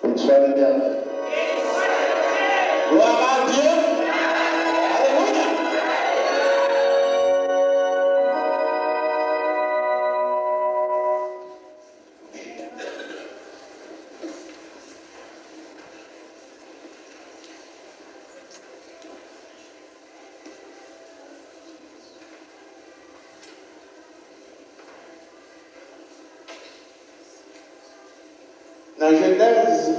Une soirée dernière. Gloire à Dieu. Alléluia. Dans Genèse,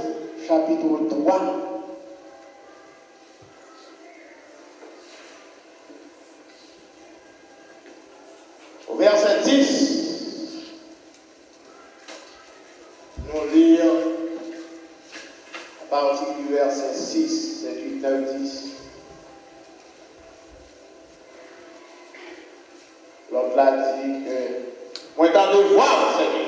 chapitre 3, au verset 10, nous lisons à partir du verset 6, 7, 8, 9, 10. L'autre l'a dit que moi, dans le voir, Seigneur.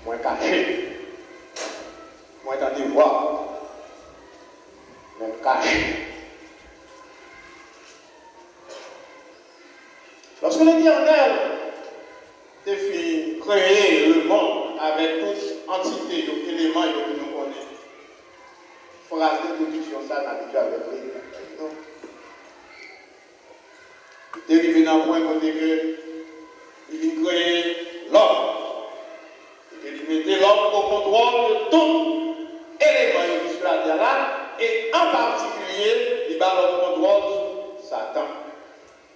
Moi caché, moi dans des voies, même caché. Lorsque l'Éternel a fait créer le monde avec toute entité, donc éléments que nous connaissons, phrase d'introduction, ça n'a déjà avec lui. Il est arrivé dans le point côté que il vient créer l'homme. Il mettait l'homme au contrôle de tout élément de la terre là, et en particulier, il va au contrôle de Satan,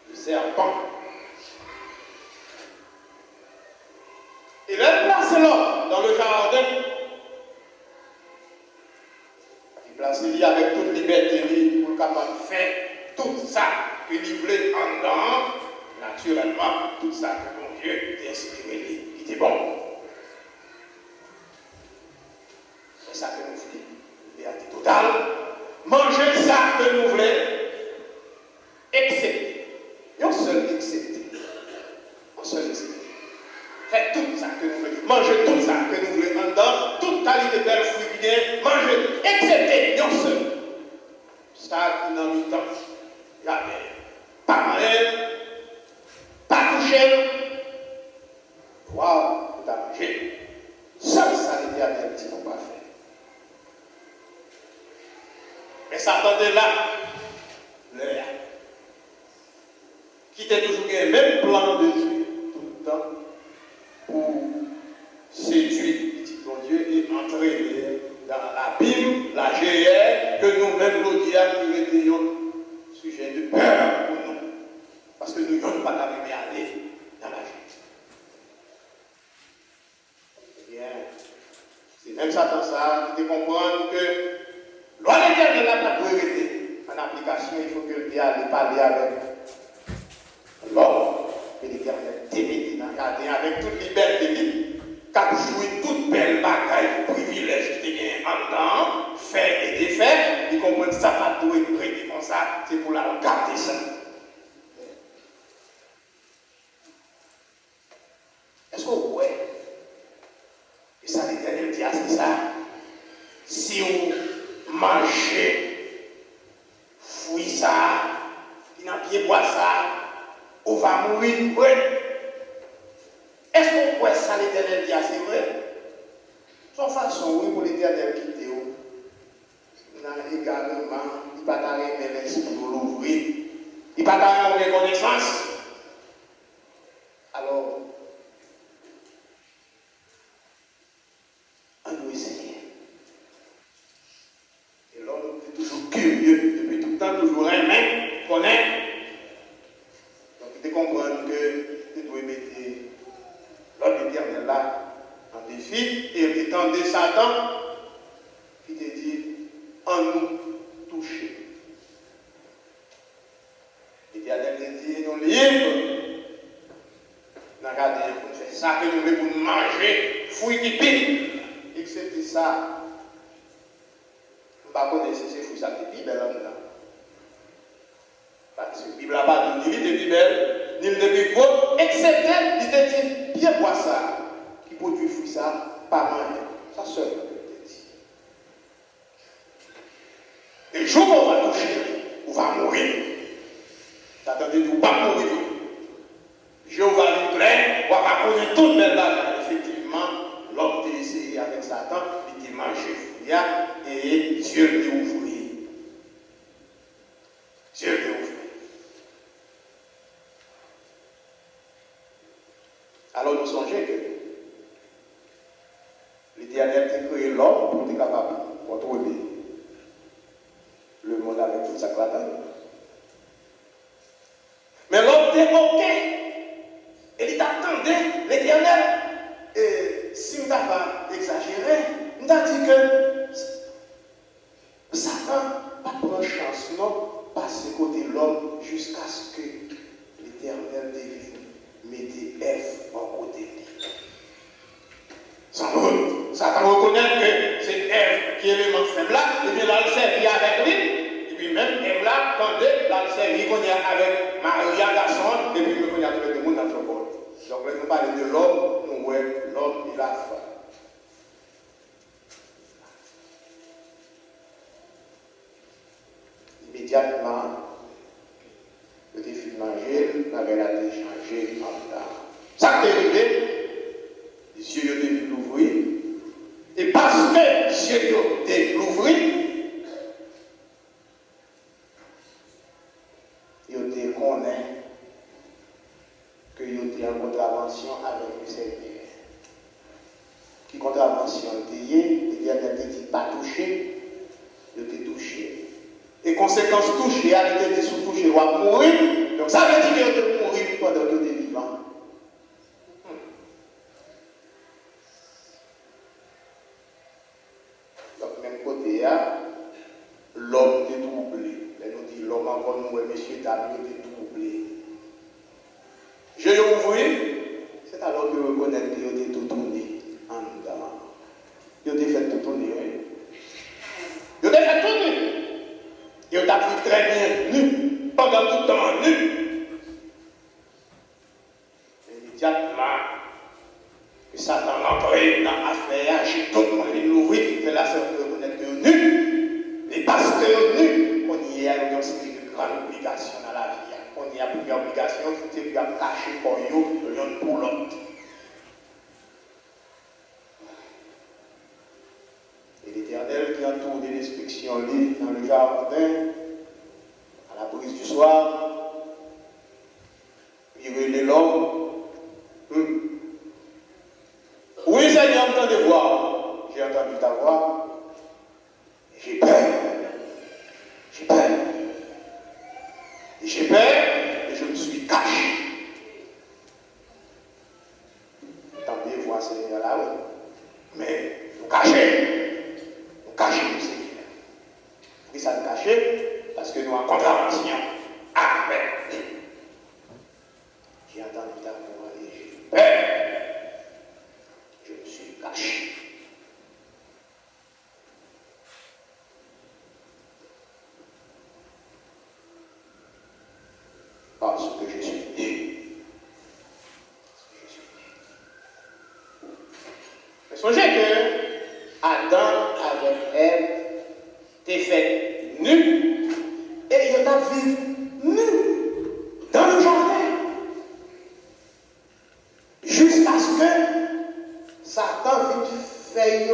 le serpent. Il a placé l'homme dans le jardin. Il place lui avec toute liberté pour capable de faire tout ça que il voulait en dedans, naturellement, tout ça que mon Dieu a inspiré lui, qui était bon. C'est ça que nous voulons. Liberté totale. Manger ça que nous voulons. Excepté. Un seul excepté. Un seul excepté. Faites tout ça que nous voulons. Manger tout ça que nous voulons en dedans. Toute qualité de belles fruits bien. Manger. Excepté. Un seul. Ça, dans le temps. Jamais. Pas mal. Pas touché. Waouh. Tout à manger. Seul ça, l'Éternel dit qu'on va faire. Mais Satan est là, qui était toujours le même plan de Dieu tout le temps pour séduire petit bon Dieu et entraîner dans l'abîme, la géhenne, que nous-mêmes, nous diable, nous étions sujet de peur pour nous. Parce que nous n'avons pas d'arriver à aller dans la géhenne. Eh bien, c'est même Satan ça qui te comprendre que loi l'Éternel n'a pas de rester en application, il faut que le diable parle avec l'homme et l'Éternel démédie dans le jardin avec toute liberté libre, car jouer toute belle bagaille, privilège qui est en dedans, fait et défait, il comprend que ça va tout être prêté comme ça, c'est pour la garder ça. Est-ce que vous voyez? Et ça l'Éternel dit, c'est ça. Si vous manger, fouiller ça, qui n'a pied boire ça, on va mourir, oui. Est-ce qu'on peut ça l'Éternel dit c'est vrai? Son façon, oui, pour l'Éternel quitter, il n'a également, il ne va pas t'arrêter l'esprit pour l'ouvrir, il ne va pas t'arrêter la connaissance. Alors, on doit essayer. Et l'homme est toujours curieux, depuis tout le temps, toujours aimé, connaît. Donc, il te comprend que tu dois mettre l'homme éternel là en défi, et étant de Satan, il te dit, en nous toucher. L'éternel te dit, nous libres. Nous regardons, pour faire ça que nous voulons pour manger, fouille qui pique. Excepté ça, je ne sais pas si c'est fou ça qui est belle là. Parce que la Bible n'a pas dit ni de Bible, ni de Bible, excepté, il te dit, bien boire ça, qui produit fou ça, pas manger. Ça seul que je te dis. Et jour où on va toucher, on va mourir. T'attendez, on ne va pas mourir. Jéhovah nous plaît, on va connaître toute belle bagaille, effectivement. effectivement, l'homme t'a essayé avec Satan, il t'a mangé fouillard et Dieu lui ouvrit. Dieu lui ouvrit. Alors nous songeons que l'Éternel a créé l'homme pour être capable de contrôler le monde avec toute sa clarté. Mais l'homme était OK. Et il attendait l'Éternel. Et si on va exagérer, on a dit que Satan n'a pas prendre chance, non, passer côté l'homme jusqu'à ce que l'Éternel devine mettez Ève en côté de lui. Sans doute, Satan reconnaît que c'est Ève qui est l'élément faible là, et bien là, il servit avec lui, et puis même Ève là, attendez, là, il servit qu'on est avec Maria, garçon, et puis qu'on est avec le monde dans le monde. Donc, là, nous parlons de l'homme, nous voyons l'homme et la femme. Immédiatement, le défi de manger, n'avait la changé en temps. Ça qui est arrivé, les yeux de l'ouvrir. Et parce que les yeux de l'ouvrir, ils te connaissent que ils ont en contravention avec le Seigneur. Qui contravention l'Éternel te dit pas toucher, il te touché. Et conséquence touchée, elle était sous touché, il va mourir. Donc ça veut dire qu'il va mourir pendant que tu es vivant. Donc même côté, l'homme est troublé. Elle nous dit l'homme encore nous, messieurs, dames, il est troublé. Je l'ai ouvert, c'est alors que vous reconnaissez qu'il était tout tourné en dedans. Il était fait tout tourner. Il était fait tourner. Il a pris très bien nu, pendant tout le temps nu. Immédiatement, que Satan l'entrée dans l'affaire, j'ai tout le monde l'ouvrir, c'est la seule que reconnaître que nu. Et parce que nu, on y a une grande obligation dans la vie. On y a plusieurs obligations, c'est de cacher pour eux, l'un pour l'autre. Et l'Éternel qui entoure des restrictions dans le jardin, à la brise du soir, il relève l'homme. Oui, Seigneur, entendez voir. J'ai entendu ta voix. J'ai peur. J'ai peur. Et j'ai peur et je me suis caché. Entendez voir, Seigneur, là, oui. Mais vous cachez. Vous cachez, Seigneur. Oui, ça nous cacher parce que nous en contravention avec lui. J'ai entendu ta voix et j'ai peur. Je me suis caché. Parce que je suis né. Mais songez que Adam avec Ève t'est fait nu et il a vécu nu dans le jardin jusqu'à ce que Satan vienne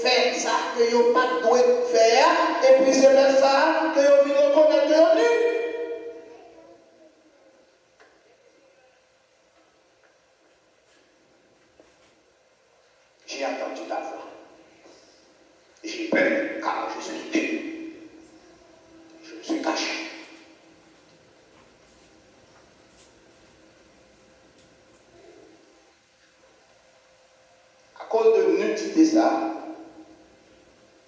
faire ça que vous n'avez pas doué faire et puis c'est ça que vous venez reconnaître nu. J'ai entendu ta voix. J'ai peur car je suis nu. Je me suis caché. À cause de nudité ça,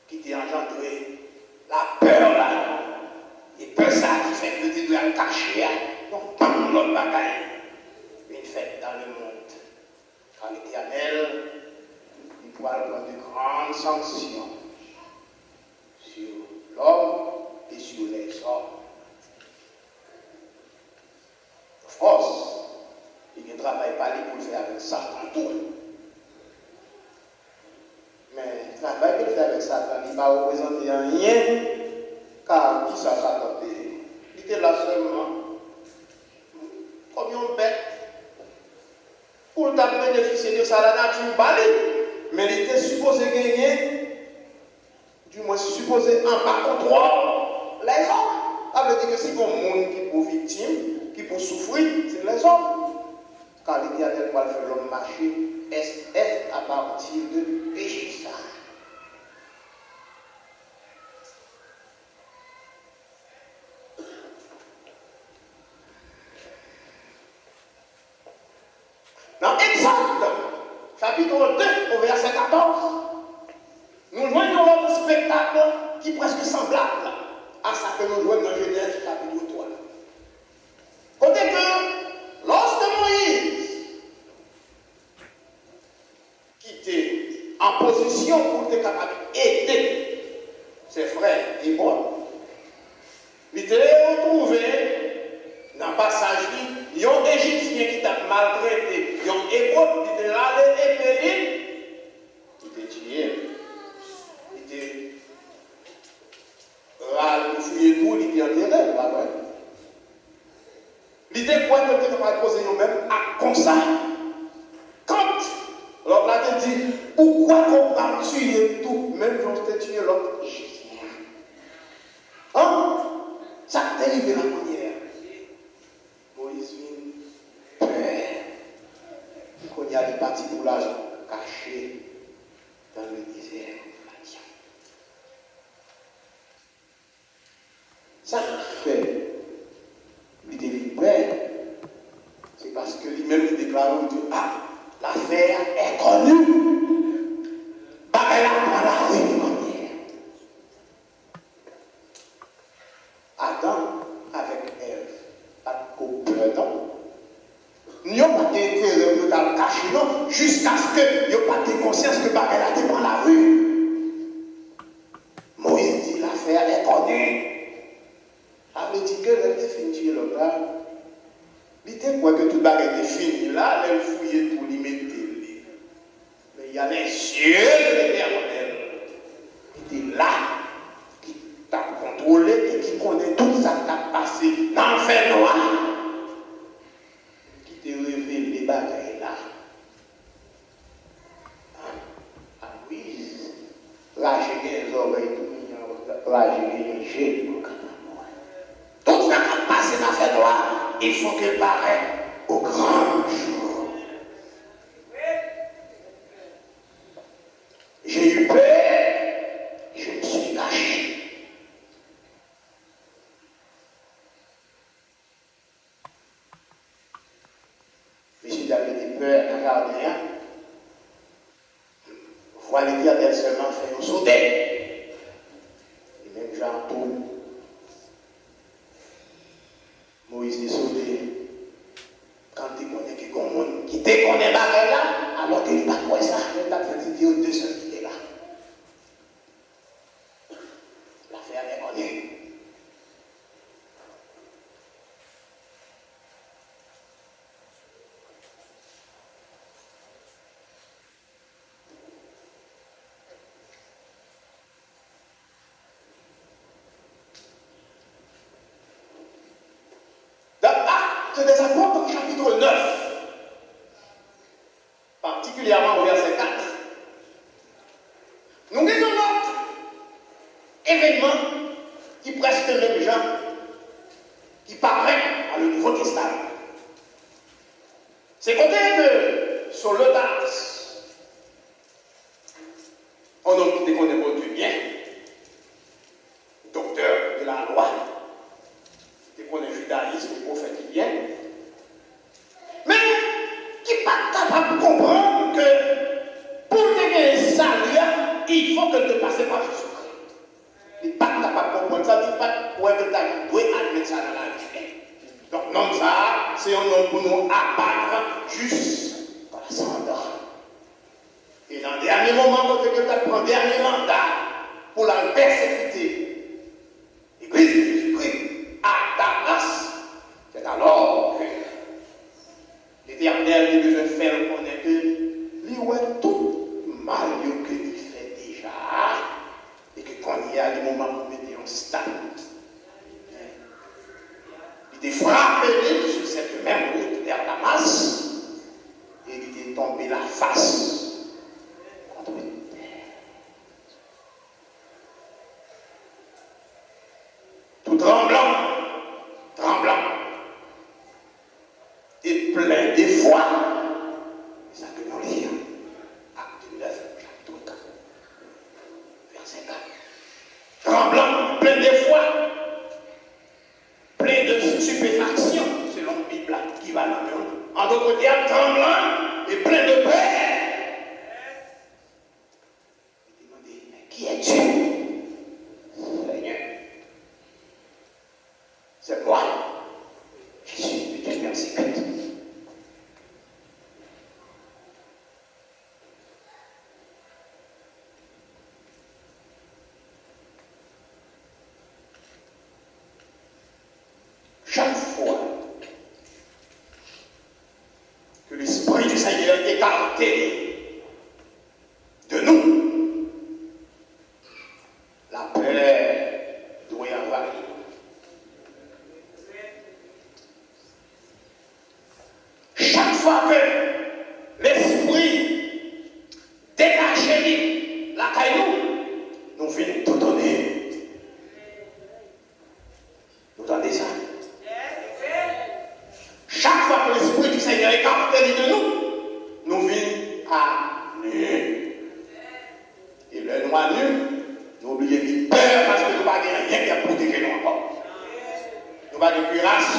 qui t'a engendré la peur là, et peur ça qui fait que tu dois cacher, donc pas l'autre bagaille, une fête dans le monde. Car l'Éternel, il pourra prendre de grandes sanctions sur l'homme et sur les hommes. De force, il ne travaille pas pour le faire avec Satan tout. Mais le travail qu'il fait avec Satan, il ne va pas représenter rien, car qui ça Satan fait? Il était là seulement comme une bête. pour bénéficier de ça, la nature bali, mais il était supposé gagner, du moins supposé en bas contrôle les hommes. Ça veut dire que si il y a un monde qui pour victime, qui pour souffrir, c'est les hommes. Car l'Éternel va faire l'homme marcher, est à partir de l'Égypte. Dans Exode, chapitre 2, au verset 14, nous joignons notre spectacle qui est presque semblable à ce que nous jouons dans Genèse chapitre 3. Côté que, lorsque Moïse quittait en position pour être capable d'aider ses frères Hébreux, il était retrouvé dans le passage il y a un Égyptien qui t'a maltraité, il y a un Hébreu qui était allé épélé, il était tué, il était fouillé tout, il était enterré, pas vrai? L'idée quoi que tu ne vas pas poser nous-mêmes à comme ça. Quand l'autre là te dit, pourquoi qu'on va tuer tout, même quand on te tué l'autre Égyptien? Hein? Ça t'est arrivé la manière. Moïse vient, père, qu'on y a des parties pour l'argent cachées dans le désert. Ça fait, il dit, père, c'est parce que lui-même il déclare, il dit, ah, l'affaire est connue. Bah, elle a pas la rue de manière. Adam avec Ève, pas de pardon. Nous n'avons pas d'intérêt de le cacher, non, jusqu'à ce que nous n'ayons pas de conscience que bah, elle a été dans la rue. Moïse dit, l'affaire est connue. Ça veut dire que l'elle fini le gars. Il était quoi que tout le bagage était fini là, elle fouillait tout, il mettait. Mais il y a les cieux de l'Éternel qui étaient là, qui t'a contrôlé et qui connaît tout ça qui t'a passé dans le fer noir. Qui te révèle les bagages là. Ah oui, là j'ai des oreilles, là j'ai des jets. Tout ça qui passe dans le fer noir, il faut qu'il paraisse au grand jour. J'ai eu peur, je me suis caché. Mais si j'avais des peurs à garder, voilà l'Éternel seulement fait nous sauter. Et même Jean tout. Moïse est sauvé. Quand tu connais quelqu'un qui te connaît pas là, alors tu n'as pas quoi ça, tu as fait dire deux seuls qui étaient là. L'affaire est connue. Actes des Apôtres, chapitre 9, particulièrement au verset 4. Nous lisons notre événement qui presque même gens qui paraît dans le Nouveau Testament. C'est côté que sur le Tars, un homme qui connaît bon Dieu bien, docteur de la loi, qui connaît le judaïsme, le prophète bien, mais qui n'est pas capable de comprendre que pour devenir salut, il faut que tu passes par Jésus-Christ. Il n'est pas capable de comprendre ça, il n'est pas capable de doit admettre ça dans la vie. Donc, non, ça, c'est un homme pour nous abattre juste par la cendre. Et dans le dernier moment, quand tu prends le dernier mandat pour la persécuter, l'Église de Jésus-Christ, à Damas, c'est alors que l'Éternel a besoin de faire reconnaître que lui ouais tout mal qu'il fait déjà et que quand il y a des moments où il est en stade, il est frappé sur cette même route vers Damas et il la face. Tout tremblant, et plein d'effroi. C'est ça que nous lisons. Acte 9, chapitre 4, verset 4. Tremblant, plein d'effroi, plein de stupéfaction, selon la Bible qui va là. En d'autres termes, tremblant et plein de peur. Il demandait, mais qui es-tu? Seigneur, c'est moi. Je suis le Dieu persécuté. Chaque fois que l'Esprit du Seigneur est écarté de nous, la paix doit envahir. Chaque fois que l'Esprit dégage la caillou, nous venons tout donner. Nous entendez ça? Chaque fois que l'Esprit du Seigneur est écarté de nous, nous venons à nu. Et le noir nu, nous oublions de peur parce que nous n'avons rien qui a protégé nous encore. Nous n'avons pas de cuirasse.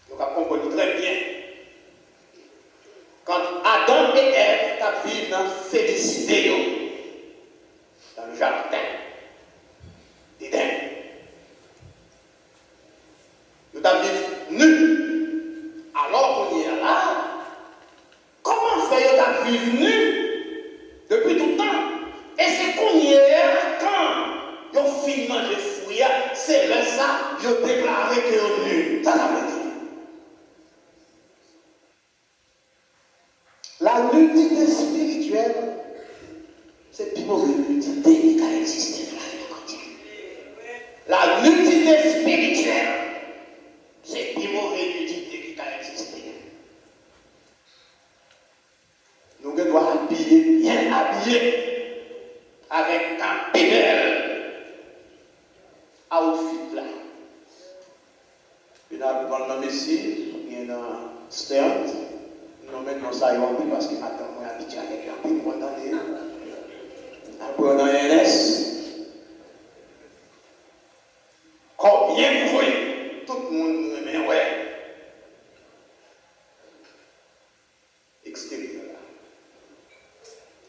Nous avons compris très bien. Quand Adam et Ève vivent dans la félicité, dans le jardin d'Éden, nous vivons nus. Alors qu'on y est là, comment faire vivre nus depuis tout le temps? Et c'est qu'on y est quand ils ont fini de manger fruits, c'est là ça, ils ont déclaré qu'ils sont nus. Ça veut dire. La nudité spirituelle, c'est plus mauvaise nudité qui a existé dans la vie quotidienne. La nudité spirituelle, c'est plus mauvaise nudité qui a existé. Nous devons habiller, bien habillés, avec un pédale outfit là. Il y a dans le Messie, il y a dans Stern. Nous mettons ça en parce que maintenant, on est habitué avec un peu moins d'années. Un peu dans NS. Combien vous voyez? Tout le monde nous met, ouais. Extérieur là.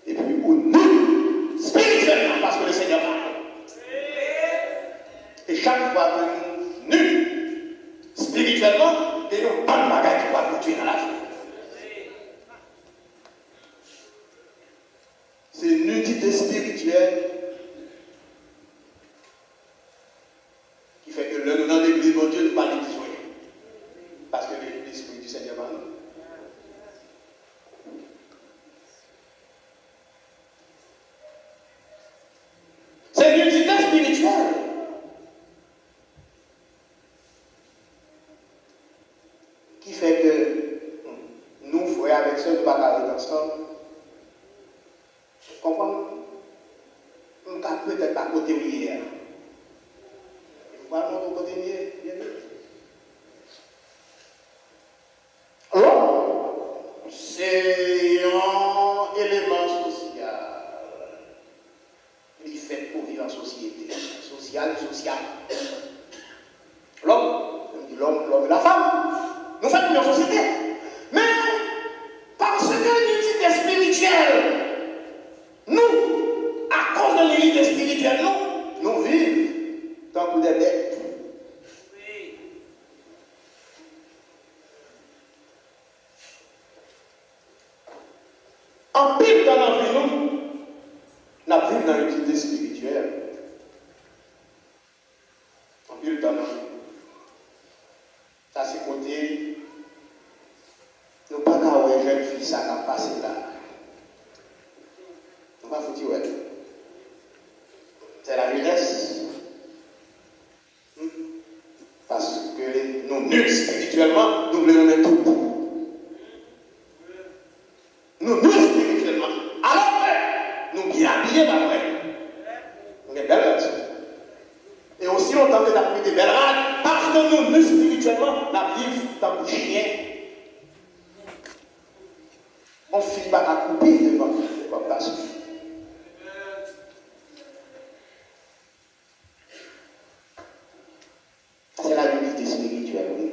Et puis, ou nous, spirituellement, parce que le Seigneur parle. Et chaque fois que nous, nus, spirituellement, il y a une bonne bagarre qui va nous tuer dans la vie. C'est une nudité spirituelle qui fait que là, nous dans l'église, mon Dieu, nous pas l'église. Parce que l'Esprit du Seigneur va nous. C'est une nudité spirituelle qui fait que nous, frères, avec ceux qui ne sont pas ensemble, comprenez? On ne peut peut-être pas côté hier. Vous parlez de côté hier. Alors, c'est un élément social. Il fait pour vivre en société. Social. L'homme et la femme. Nous faisons une société. Mais, parce que l'unité spirituelle, nous, à cause de l'unité spirituelle, nous vivons tant que des bêtes. Oui. En pile dans la vie, nous vivons dans l'unité spirituelle. En pile dans la vie. Ça, c'est côté. Nous pas qu'à voir jeune fille, ça qui a passé là. On va foutre, ouais. C'est la jeunesse. Parce que nous, nus spirituellement, nous voulons mettre tout. on finit par accouper devant la suite. C'est la unité spirituelle, oui.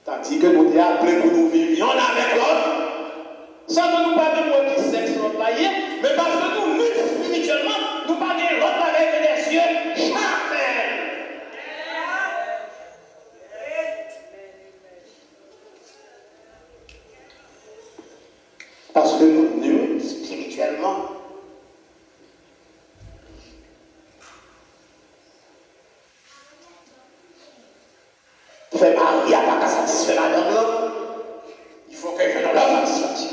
Tandis que nous sommes appelés pour nous vivions avec l'autre, sans que nous parlions de mot qui sexe notre laïe, mais parce que nous, nous, spirituellement, nous parlons de l'autre avec des yeux charnels. Parce que nous, spirituellement, fait Marie n'a pas qu'à satisfaire la dame là. Il faut que je donne la satisfaction.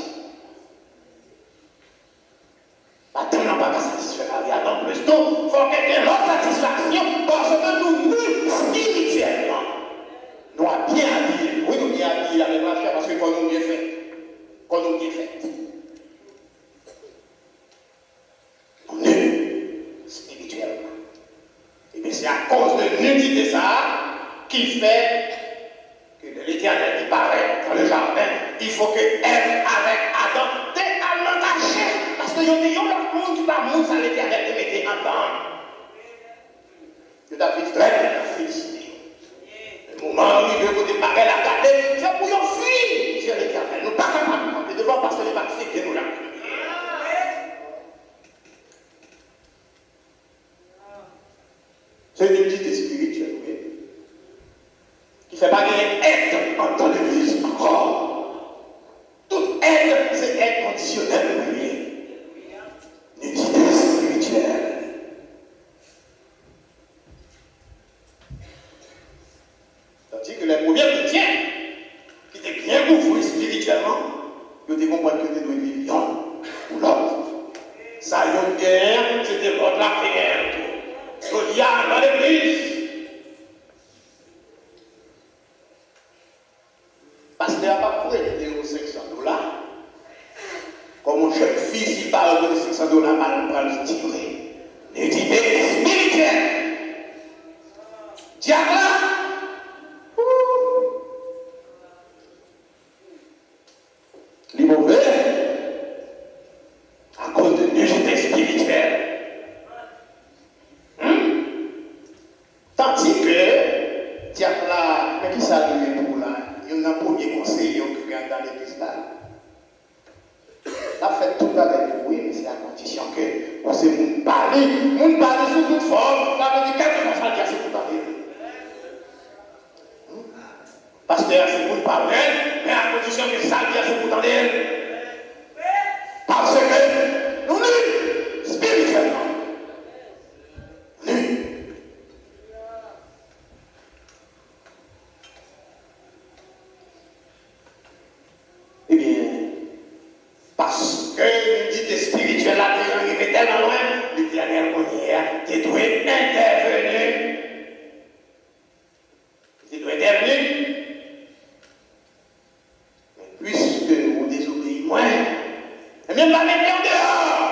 La dame n'a pas qu'à satisfaire Marie. En plus, il faut que je donne la satisfaction parce que nous, spirituellement, nous avons bien habillé. Oui, nous bien habillé avec la chair parce que qu'on nous bien fait. Qu'on nous bien fait. Nous, spirituellement. Et bien, c'est à cause de nudité ça qui fait que de l'Éternel qui paraît dans le jardin, il faut que Ève avec Adam totalement cachés. Parce que y a l'autre monde qui va mourir à l'Éternel de mettre en temps. Que David très bien félicité. Le moment où il veut que tu parles la garder, c'est pour y fuir sur l'Éternel. Nous ne sommes pas capables de devant parce que les vaccins que nous là. C'est une unité spirituelle, oui. Qui ne fait pas gagner aide en temps d'église encore. Toute aide, c'est aide conditionnelle, oui. Unité spirituelle. Tandis que les premiers chrétiens, qui étaient bien couverts spirituellement, ils ont compris que c'était une vivant pour l'autre. Ça, ils ont guerre, c'était l'autre la guerre. Il y a dans l'église. Parce qu'il n'y a pas prêté aux $500. Comme une jeune fille, si parle de $500, mal va le tirer. L'unité spirituelle. Diable. Les mauvais, à cause de l'unité spirituelle. Tandis que, diable là, mais qui s'allume pour là? Il y a un premier conseil qui regarde dans l'église là. Ça fait tout avec vous, oui, mais c'est à condition que on sait nous parler sous toute forme. Ça veut dire quelque chose à dire, c'est pour parler. Pasteur, c'est pour parler, mais à condition que ça dire, c'est pour parler. Parce que nous nus, spirituellement. Nus. Eh bien, parce que l'unité spirituelle a déjà arrivé tellement loin, l'Éternel qui doit intervenir. Il doit intervenir. Mais puisque vous désobéissez moins, et même pas mettre en dehors.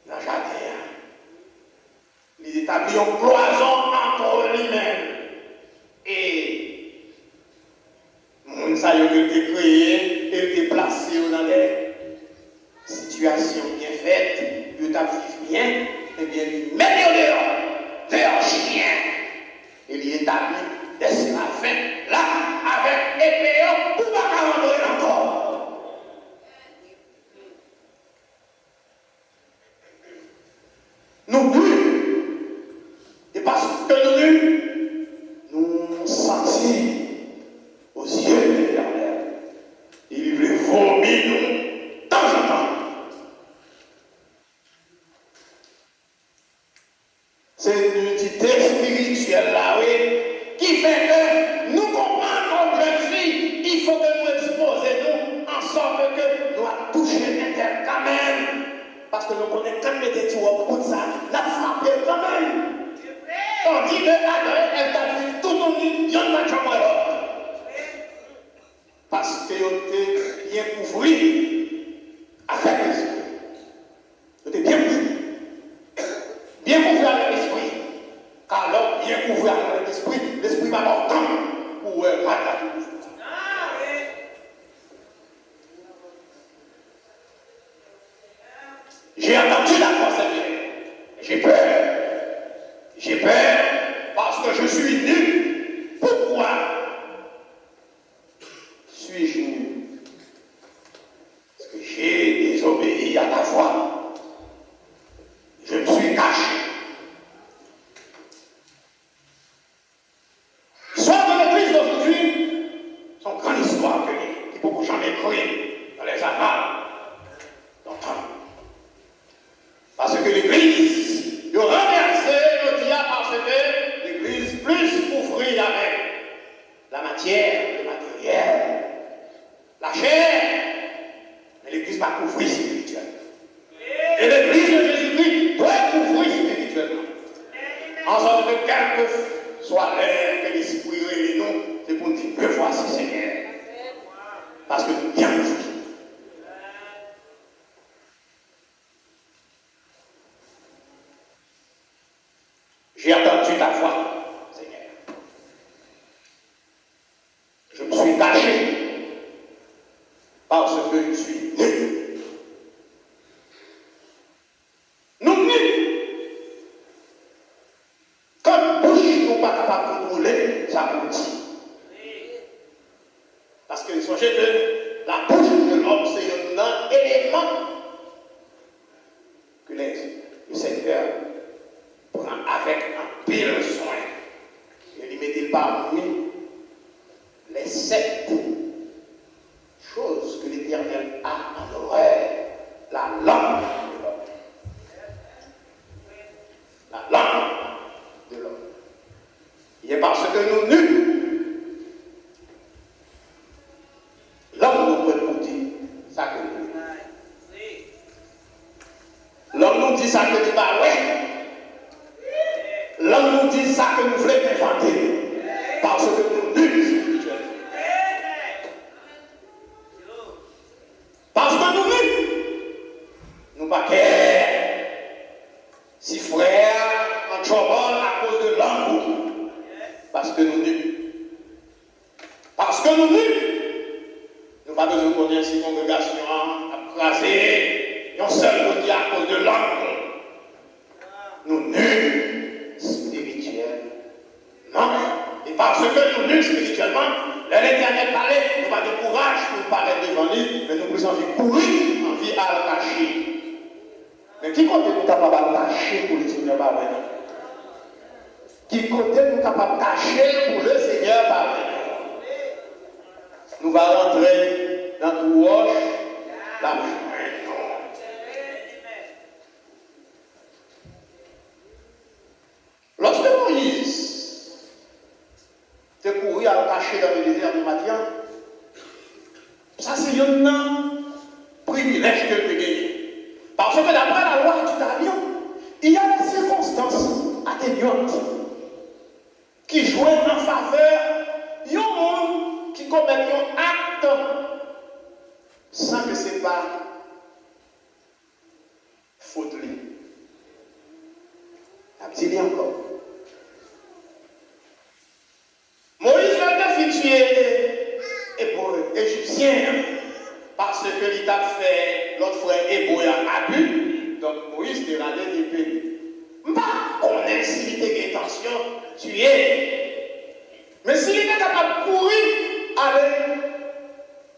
Dans le jardin, il établit une cloison entre lui-même et moun sa yo que te créé et te placé dans des situations bien faites, yo t'a vivre bien, et bien lui mettre dehors chien, et lui établit des séraphins là avec épée pour pas rentrer encore. Nous plus, et parce que nous sentir aux yeux de l'Éternel. Il veut vomir nous de temps en temps. C'est une unité spirituelle là, oui, qui fait que nous comprenons comme jeune fille, il faut que nous exposions nous en sorte que nous allons toucher l'intérieur quand même. Parce que nous connaissons quand même des tours pour ça, la frappé quand même. Tandis que Adam, elle t'a vu tout le monde, il y en a jamais là. Parce que vous êtes bien couvert avec l'esprit. Vous êtes bien couvert. Bien couvert avec l'esprit. Car alors, bien couvert avec l'esprit va avoir temps pour mater. matériel. La chair, mais l'Église va couvrir spirituellement. Et l'Église de Jésus-Christ doit couvrir spirituellement. En sorte que quel que soit l'air, que l'esprit et les noms, c'est pour nous dire, me voici Seigneur. Parce que nous bien couvrir. J'ai entendu ta voix, Seigneur. Je me suis caché parce que je suis nu. Nous nus. Comme bouche, nous ne pas capable de contrôler, ça nous dit. Parce que songez que la bouche de l'homme, c'est un élément que le Seigneur prend avec un pile soin. Et il met parmi les 7 choses que l'Éternel a en horreur. La langue de l'homme. La langue de l'homme. Il est parce que nous nus, l'homme nous peut nous dire ça que nous voulons. L'homme nous dit ça que nous pas ouais. L'homme nous dit ça que nous voulons inventer. Parce que nous nus spirituellement. Parce que nous nus. Nous pas qu'à si frère en trouble à cause de l'amour. Parce que nous nus. Parce que nous nus. Nous pas besoin de connaître si congrégation a crasé. Nous seul nous dit à cause de l'amour. Nous nus spirituellement. Et parce que nous nus spirituellement, l'Éternel parlait, nous pas de courage pour parler devant lui, mais nous plus envie de courir, envie à le cacher. Mais qui côté nous capable de cacher pour le Seigneur parler? Qui côté nous capable de cacher pour le Seigneur parler? Nous allons rentrer dans tout roche, la joie. Lorsque Moïse s'est couru à cacher dans le désert de Madian, ça c'est un privilège que je gagner. Parce que d'après la loi du talion, il y a des circonstances atténuantes qui jouent en faveur d'un monde qui commet un acte sans que ce n'est pas faute. Il encore. Moïse l'a fait égyptien parce que l'État a fait l'autre frère hébreu à Abu. Donc Moïse te radé d'épée. On est s'il était intention tuer. Mais s'il était capable de courir, aller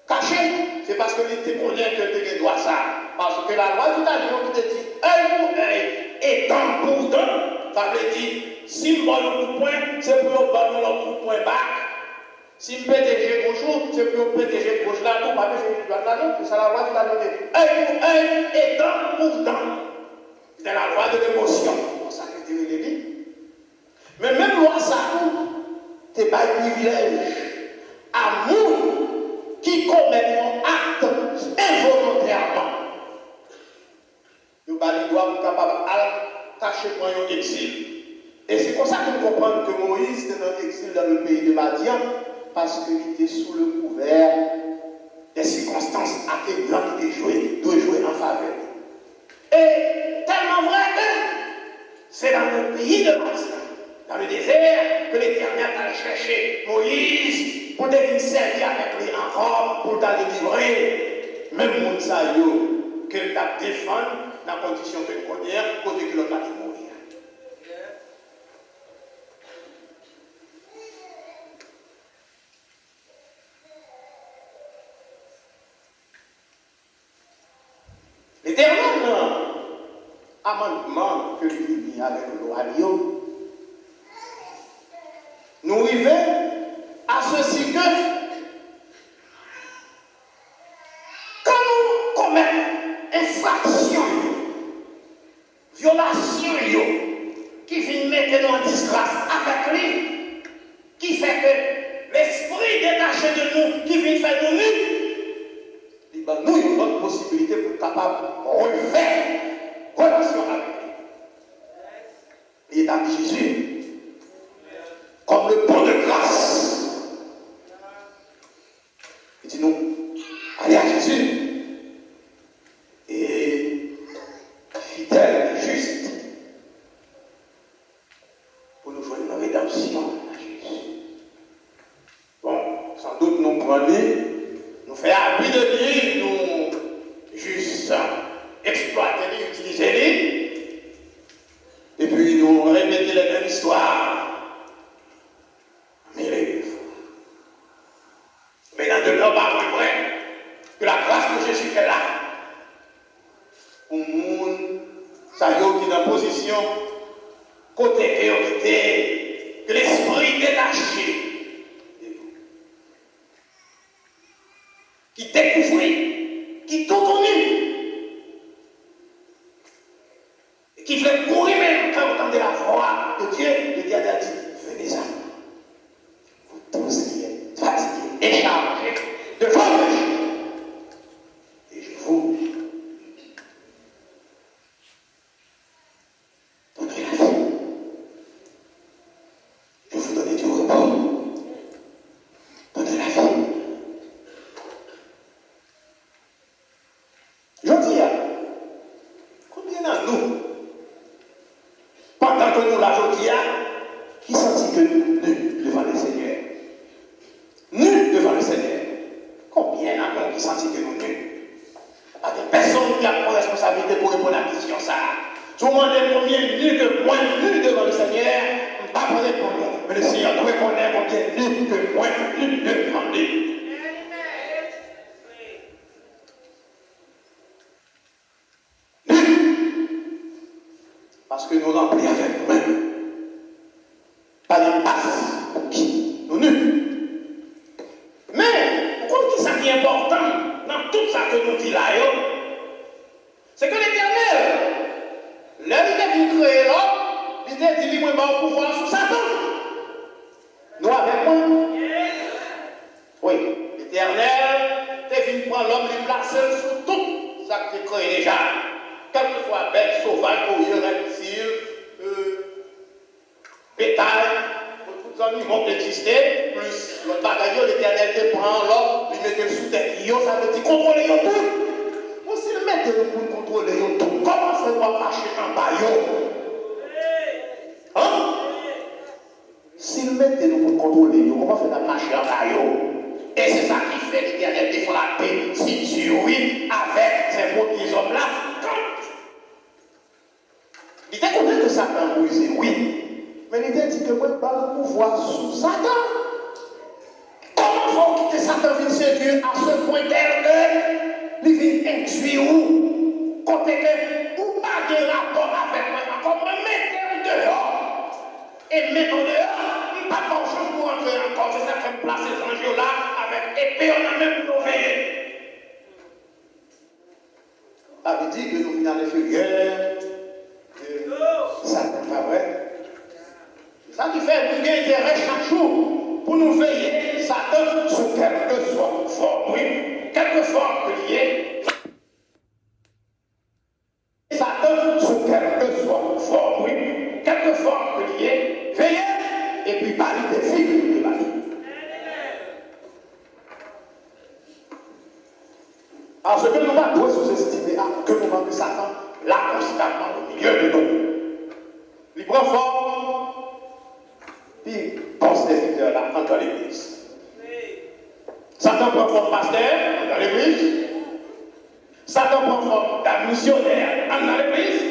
cacher, c'est parce que l'État connaît que tu dois ça. Parce que la loi du talion qui te dit œil pour œil et dent pour dent. Ça veut dire, si je donne un coup de poing, c'est pour donner un coup de poing bas. Si je PDG gauche, c'est pour PDG gauche là, tout, pas PDG droite là, non, c'est ça la loi qui t'a donné. Œil pour œil et dent pour dent. C'est la loi de l'émotion. C'est ça que tu veux dire. Mais même loi ça, c'est pas un privilège. Amour qui commet un acte involontairement. Nous sommes capables de cacher pour un exil. Et c'est comme ça que nous comprenons que Moïse était dans l'exil dans le pays de Madian, parce qu'il était sous le couvert des circonstances atténuantes qui doivent jouer en faveur. Et tellement vrai que c'est dans le pays de Madian, dans le désert, que l'Éternel allait chercher Moïse pour devenir servir avec lui encore, pour d'aller livrer. Même Mounsaïo, qu'il t'a défendu dans la condition que nous connaissons, côté que l'on a pu mourir. L'éternel amendement que lui mis avec le royaume, nous arrivons à ceci que quand nous commettons infraction, violation, qui vient mettre nous en disgrâce avec lui, qui fait que l'esprit détaché de nous, qui vient faire nous nus. Il nous une autre possibilité pour être capable de refaire relation avec lui. Il est avec Jésus comme le pont de grâce. Il dit nous, allez à Jésus. Et fidèle et juste pour nous joindre une rédemption à Jésus. Bon, sans doute nous prenons, nous faisons appui de lui, nous juste exploiter lui, utiliser lui, et puis nous répéter les mêmes histoires. Mais dans de l'homme vrai que la grâce de Jésus est là. Pour le monde, ça y est, qui est dans la position, côté que l'esprit détaché, qui découvre, qui tout connu, et qui fait courir même quand vous entendez la voix de Dieu, le Dieu a dit, venez-en. Vous tous qui êtes fatigués, échargés, de vos péchés, et je vous donnerai la vie. Je vous donnerai du repos. Donnerai la vie. Je dis, combien d'entre nous, pendant que nous la jodia, qui sentit que nous nus devant le Seigneur? Nus devant le Seigneur. Combien d'entre nous qui sentit que nous nus? Il y a des personnes qui ont responsabilité pour répondre à la question ça. Tout le monde est combien nus que moi nus devant le Seigneur? Je ne vais pas parler pour nous. Mais le Seigneur doit connaître combien nus que moi nus devant lui. Parce que nous remplis avec nous-mêmes. Pas de passe pour qui nous nus. Mais, pourquoi qui ça qui est important dans tout ça que nous disons là, c'est que l'Éternel, l'homme qui est venu créer l'homme, il a dit lui-même au pouvoir sous Satan. Nous avec moi. Oui, l'Éternel est venu prendre l'homme et placer sur tout ça qui est créé déjà. Quel que soit bête, sauvage, courrier, reptile, bétail, tous les animaux qui existaient, plus le bagaillot, l'Éternel te prend l'homme, lui mettait sous tête, ça veut dire contrôler tout. Ou s'il mettait le pour contrôler tout, comment fait pour marcher en baillot? Hein? S'il mettait le pour contrôler, comment fait pour marcher en baillot? Et c'est ça qui fait l'Éternel défend la paix, si tu oui, avec ces petits hommes-là. Il était content que Satan brisé, oui. Mais il était dit que moi, je ne peux pas pouvoir sous Satan. Comment faut quitter Satan vient séduire à ce point tel que il vient induire ou côté que ou pas de rapport avec moi, comment mettre dehors et mettre dehors, il n'y a pas de chance pour entrer encore. C'est ça qui me place ces enjeux-là avec épée, on a même pour nous veiller. Ça veut dire que nous venons à l'inférieur. Ça n'est pas vrai. Ça qui fait nous gagner intérêt chaque jour pour nous veiller Satan sous quelque soit forme, oui, quelque forme qu'il y ait. Satan sous quelque soit forme, oui, quelque forme qu'il y ait. Veillez et puis parler des filles de la vie. Alors ce que nous devons sous-estimer, que nous manquons Satan là constamment au milieu de nous. Il prend forme, puis il pense des leaders là, dans l'église. Satan prend forme pasteur, dans l'église. Satan prend forme d'un missionnaire, dans l'église.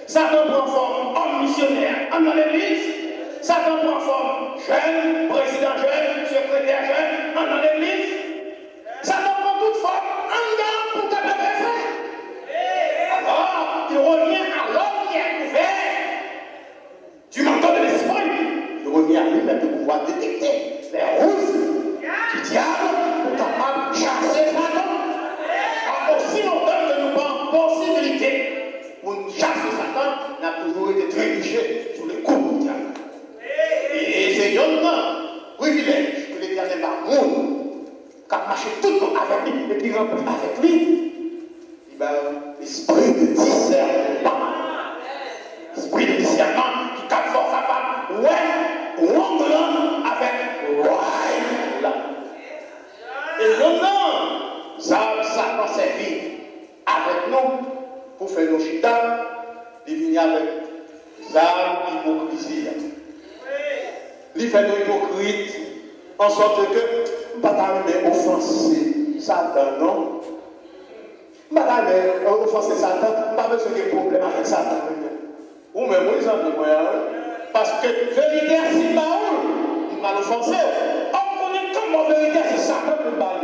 Satan prend forme homme missionnaire, dans l'église. Satan prend forme jeune, président jeune, secrétaire jeune, dans l'église. Satan prend toute forme en dedans pour capable de faire. Alors, il revient à l'homme qui est couvert du manteau de l'esprit. Il revient à lui-même de pouvoir détecter les ruses du diable pour capable de chasser Satan. Alors, aussi longtemps que nous avons possibilité pour chasser Satan, n'a toujours été trébuché sous le coup du diable. Et c'est un privilège que l'Éternel va marcher tout le temps avec lui, et puis rempli avec lui. Il va l'esprit de discernement. L'esprit de discernement qui est fort capable. Ouais, on avec ouais là. Et maintenant, ça va servir avec nous pour faire nos chita, de venir avec ça, l'hypocrisie. Il fait nos hypocrites en sorte que nous ne pouvons pas offenser Satan, non? Nous ne pouvons pas offenser Satan, nous ne pouvons pas avoir de problème avec Satan. Ou même, vous savez, parce que vérité, c'est pas où nous allons offenser. On connaît comment vérité, c'est Satan qui parle.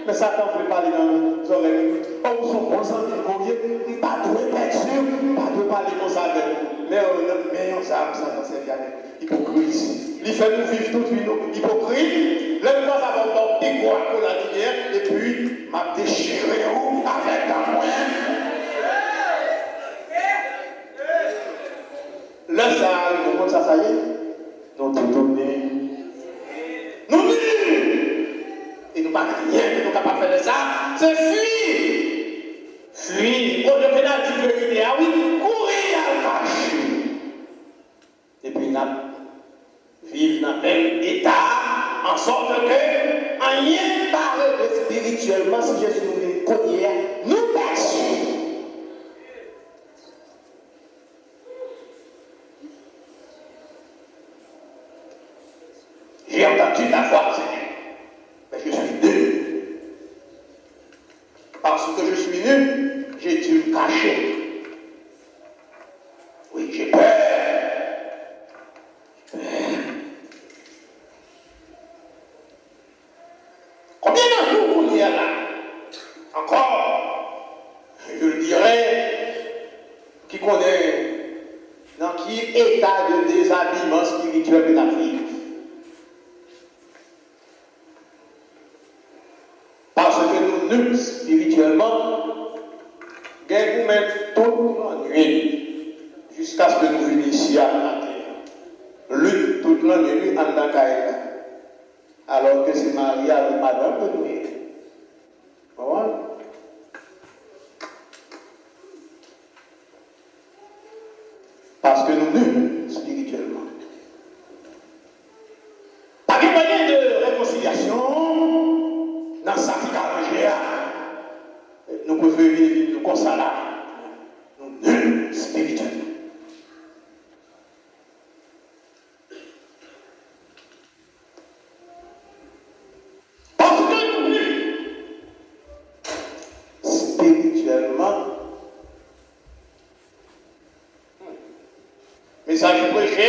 Mais Satan ne peut parler dans nos oreilles. On sont bons amis, on ne pas de perdu, pas de parler comme ça avec nous. Mais on ça c'est bien. Hypocrite. Il fait nous vivre toute vie hypocrite. L'un pas avoir des quoi pour la lumière et puis m'a déchiré avec un moyen. Là, ça y est, nous tout donné. Nous nuls. Et nous pas rien, nous ne pas faire de ça. C'est fuir. Fuir. Au lieu que nous dit vérité, ah oui, courir à la cacher. Et puis nous vivons dans le même état, en sorte que rien parle spirituellement si Jésus nous vient cogner, nous perçons. J'ai entendu ta voix, Seigneur, mais je suis nu. Parce que je suis nu, j'ai dû me cacher. Oui, j'ai peur. Combien d'entre nous y a là? Encore, je le dirais, qui connaît dans qui état de déshabillement spirituel de la vie. Parce que nous, spirituellement, vous mettre toute la nuit jusqu'à ce que nous venions ici à la terre. Lutte toute la nuit en Dakaïla. Alors que c'est Maria et Madame de nous. Voilà. Parce que nous, spirituellement. Pas de moyen de réconciliation. Dans sa vie arrangée, nous pouvons vivre comme ça là. Nous nuls spirituellement. Parce que nous nuls spirituellement. Message prêché,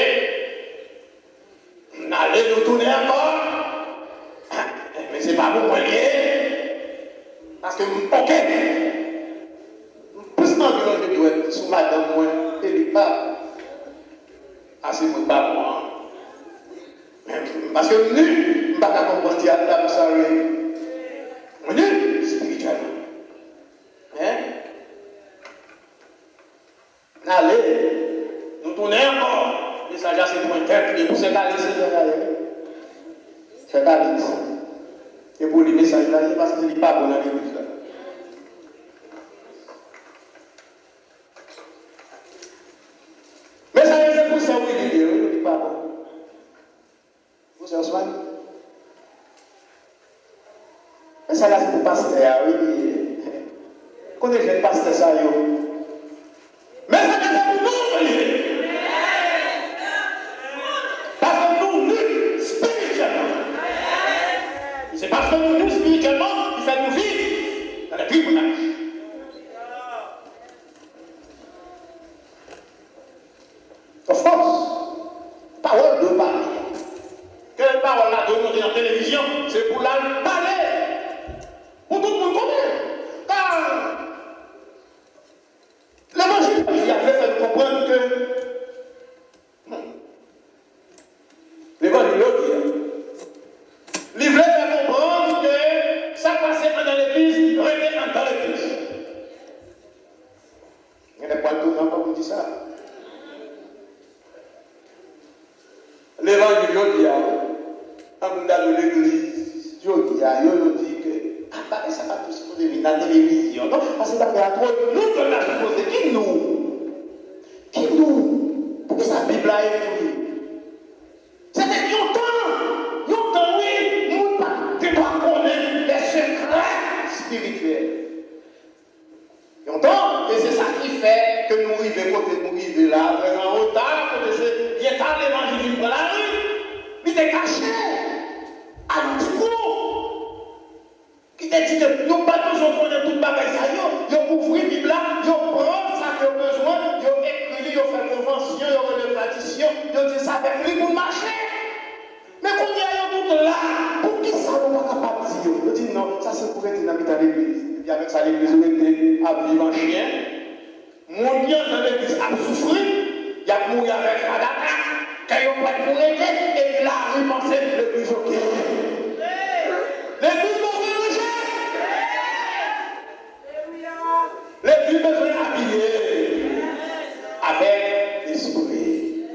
n'allez nous tourner encore. Mais ce n'est pas pour moi lié. Parce que, ok, plus environ je dois être sous madame, moi, et lui pas. Assez pour pas moi. Parce que nous, je ne peux pas comprendre la ça. Nous, spirituellement. Hein? Allez, nous tournons encore. Le message c'est pour interpréter, pour se caler, c'est caler. Et pour les messages là, parce que ce n'est pas bon dans l'église là. Mais ça c'est pour ça, oui, il n'est pas bon. Vous savez, Osman? Mais ça là, c'est pour pasteur, oui. Quand les jeunes pasteurs, ça y est. Mais ça c'est pour nous, oui. Parce que nous, spirituellement. C'est parce que nous, spirituellement, il fait nous vivre dans le tribunal. Of course, parole de parler. Quelle parole là de monter dans la télévision, c'est pour la parler. Pour tout le monde connaît. Car l'évangile qui a fait nous comprendre que l'évangile il voulait faire comprendre que ça passait dans l'église, revenait dans l'église. Il n'y a pas de tout, comme on dit ça. L'évangile, il dit, en dans l'église, il dit qui vient dans la télévision. Non, parce que ça fait trop. Nous, on a supposé qui nous? Qui nous? Pour que sa Bible a écrit. C'était longtemps, oui, nous ne pas connaître les secrets spirituels. Longtemps, et c'est ça qui fait que nous arrivons côté nous arrivons là, vraiment en retard, côté c'est, il est à l'évangile dans la rue, il était caché, à l'antico, qui t'a dit que nous pas besoin de connaître toute bagaille ça, ils ont ouvert la Bible là, ils prennent ça qu'ils ont besoin, ils ont écrit, ils ont fait convention, ils ont fait tradition, ils ont dit ça avec lui pour marcher. Mais quand il y a tout là, pour qui ça ne va pas capable de dire? Je dis non, ça c'est pour être dans l'église. Et puis avec ça, l'église où était à vivre en chien. Mon lien dans l'église a souffert. Il a mouru avec la data. Quand il n'a pas mouru, et il a repensé l'église au Québec. L'église besoin de manger. L'église besoin d'habiller. Avec l'esprit.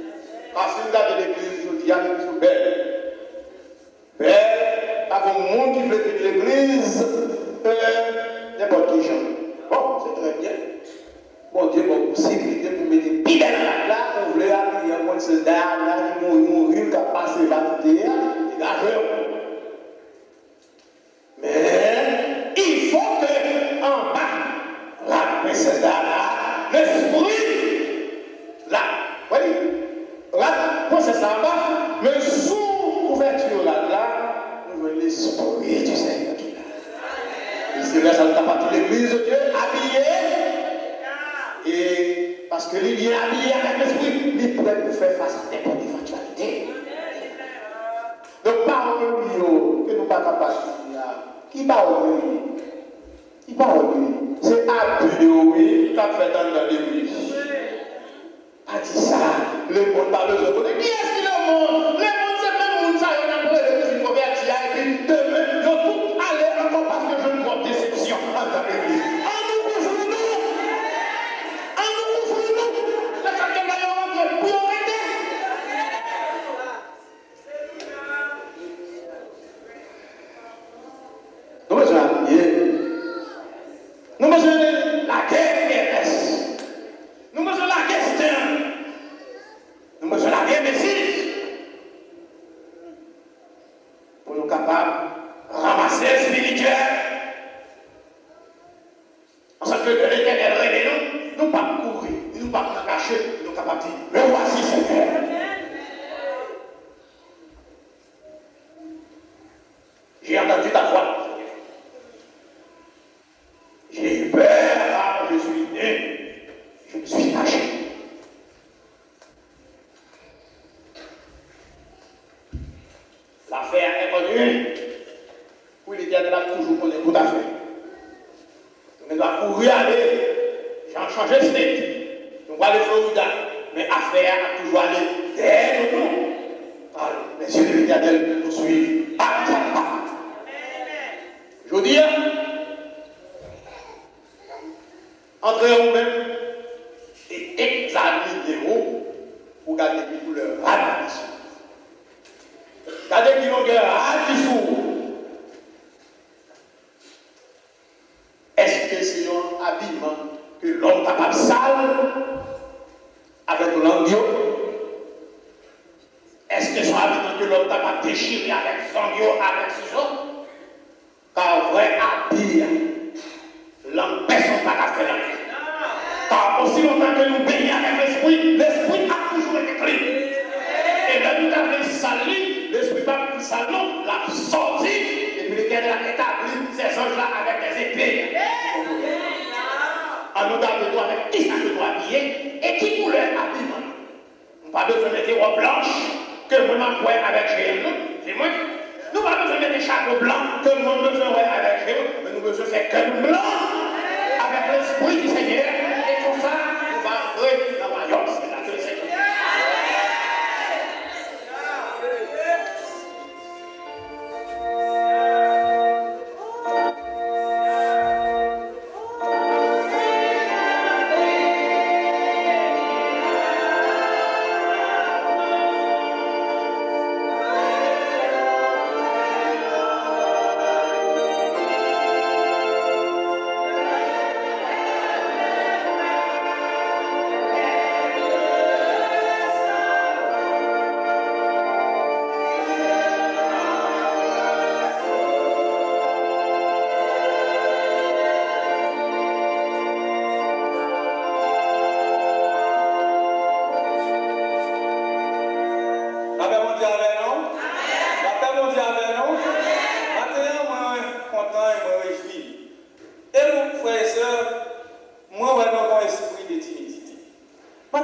Parce que vous avez l'église, je dis à l'église belle. Avec un monde qui veut venir l'église, n'importe qui change. Bon, c'est très bien. Bon Dieu, bon, possibilité pour mettre des pile dans la on voulait appuyer un monde soldat, là, il mourir, qui a passé vanité, il a joué. Mais il faut que, en bas, la princesse là, l'esprit, là, voyez, la princesse en bas, mais sous couverture là, nous voulons l'esprit du Seigneur qui est là. Et c'est là, ça nous a parti l'église de Dieu, habillé. Et parce que lui, il est habillé avec l'esprit, il est prêt pour faire face à n'importe quelle éventualité. Donc, parole que nous ne sommes pas capables de dire, qui parle lui? Qui parle lui? C'est habillé, oui, qui a fait dans l'église. A dit ça, le monde pas besoin de connaître. Qui est-ce qui le monde? Le monde, c'est même le monde, ça, il y en a pour l'église convertie, et puis demain, ils ont tout allé encore parce que je ne vois déception dans l'église. Nous besoin de la guerre RS. Nous besoin de la guerre Stern. Nous besoin de la guerre Messie. Pour nous capables de ramasser le spirituel. En ce que l'Éternel révèle nous, nous pas courir, nous pas cacher, nous capables de dire, mais voici Seigneur. J'ai entendu ta voix. J'ai eu peur quand je suis né. Je me suis caché. L'affaire est connue. Oui, l'Éternel a toujours connu tout à fait. Donc, on doit courir aller. J'ai changé de state. On va aller Florida. Mais l'affaire a toujours allé derrière nous. Alors, les yeux de l'Éternel nous suivent. Je veux dire, entrez vous-même et examinez-vous pour garder qui couleur radis. Gardez qui longueur radis. Est-ce que c'est un habillement que l'homme capable sale avec l'anguio? Est-ce que c'est un habillement que l'homme capable déchirer avec l'anguio, avec ciseaux? Car vrai habit, l'homme personne n'a pas fait l'envie. Car aussi longtemps que nous baignons avec l'esprit, l'esprit a toujours été clean. Et là, nous avons sali, l'esprit n'a pas sali, l'a sorti, et puis l'Éternel a établi ces anges-là avec des épées. En nous avons avec qui ça que nous habiller et qui couleur habillement. Nous n'avons pas besoin de mettre des robes blanches que nous m'envoyons avec GM. C'est moi. Nous n'avons pas besoin de mettre des chapeaux blancs que nous avons besoin avec GM, mais nous avons besoin de faire que blanc avec l'esprit du Seigneur. Et pour ça, nous allons entrer dans la royaume. C'est là que le Seigneur.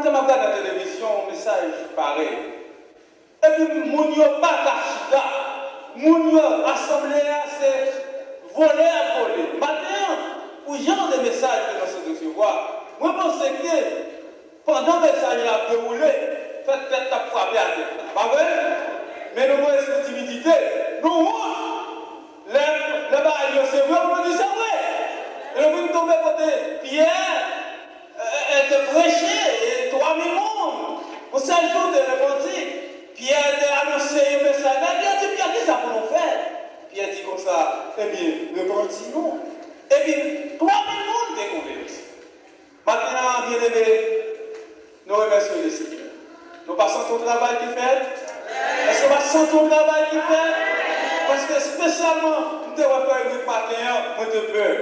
je regarde la télévision, un message pareil. Et puis, mon yo pas kachida. Mon yo assemblée, c'est voler à voler. Maintenant, pour genre de messages que nous recevoir, moi, je pense que pendant que le message a déroulé, faites peut-être ta frappé à tête. Pas vrai? Mais nous avons une timidité. Nous, le bail, c'est vrai, on dit c'est vrai. Et nous sommes tombés côté Pierre, était prêché, et 3000 monde. Au seul jour de l'évangile, Pierre a annoncé un message. Pierre dit, Pierre, qu'est-ce que ça pour nous faire? Pierre dit comme ça, eh bien, l'évangile, non. Eh bien, 3000 monde découvert. Maintenant, bien aimé, nous remercions le Seigneur. Nous passons tout le travail qu'il fait. Est-ce qu'on passe tout le travail qu'il fait? Parce que spécialement, nous devons faire une matin, moi de peur.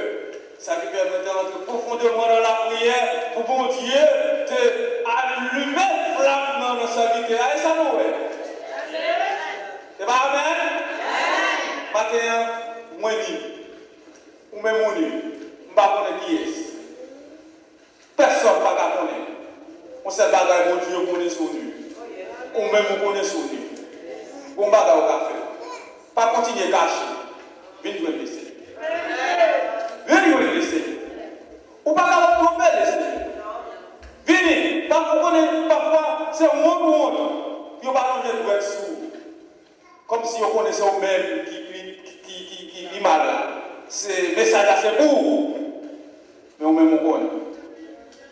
Ça qui permet d'entrer profondément dans la prière pour bon Dieu d'allumer la flamme dans notre vie. Et ça nous est. C'est pas amen? Matin, moi dit, ou même mon Dieu, je ne sais pas qui est. Personne ne va connaître. On sait que mon Dieu connaît son Dieu. Ou même on connaît son Dieu. On va dans le café. Pas continuer à cacher. Venez nous laisser. Venez nous laisser. Ou pas nous laisser. Venez. Parfois, c'est un monde. Puis on va changer de sous. Comme si on connaissait au même qui est malade. C'est message assez pour. Mais on même on connaît.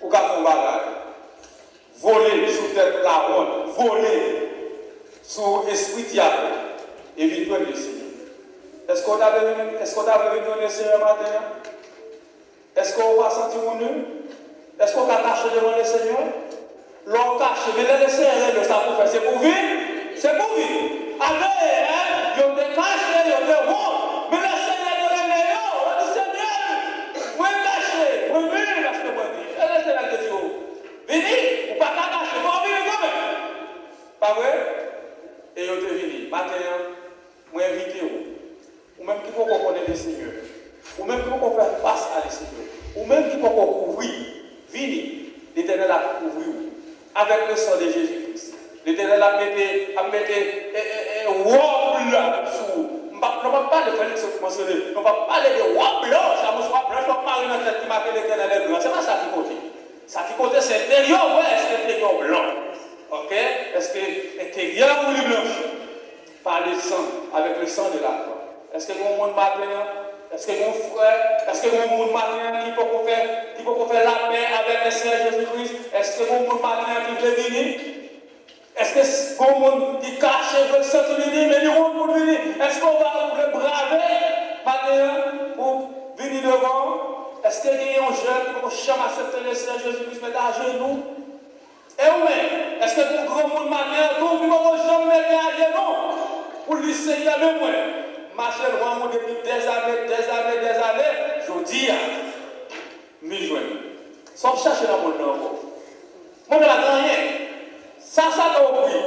Ou qu'à faire un bagage. Voler sous tête la honte. Voler sous esprit diable. Et vivre le Seigneur. Est-ce qu'on a venu le Seigneur matin? Est-ce qu'on va sentir mon nu? Est-ce qu'on va cacher devant le Seigneur? L'on cache, mais le Seigneur de ça pour faire. C'est pour vivre? C'est pour vivre. Après, il y a des cachés, il y a des honte. Mais le Seigneur de l'Éléo, le Seigneur, vous caché, vous venez, parce que vous dites. Et le Seigneur de Dieu, venez, ou pas cacher, vous venez quand même. Pas vrai? Et vous êtes venus. Matin, moi invité ou même qui faut qu'on connaisse le Seigneur, ou même qui faut qu'on fasse face à le Seigneur, ou même qui faut qu'on couvrir, venez, l'Éternel a couvert avec le sang de Jésus-Christ. L'Éternel a mis un roi blanc sur. On ne va pas de Félix mentionné, on ne va pas parler de roi blanc, ça me soit blanc, je ne vais pas parler dans cette qui marque l'Éternel est blanc. Ce n'est pas ça qui côté. Ça qui côté, c'est intérieur, ouais, est-ce que intérieur blanc? Ok? Est-ce que intérieur ou le blanc? Par le sang, avec le sang de la croix. Est-ce que mon monde matin, est-ce que mon frère, est-ce que mon monde matin qui peut faire la paix avec le Seigneur Jésus-Christ? Est-ce que mon monde matin qui veut venir? Est-ce que mon monde qui cache veut sortir venir, mais il pour venir? Est-ce qu'on va le braver matin pour venir devant? Est-ce qu'il y a un jeune qui peut jamais accepter le Seigneur Jésus-Christ, mettre à genoux? Et oui, est-ce que pour grand monde matin, tout le monde ne jamais mettre à genoux? Pour lui Seigneur le moins? Marcher loin depuis des années, je dis, m'y joindre. Sans chercher dans mon nom. Moi, je n'ai rien. Ça, dans le prix.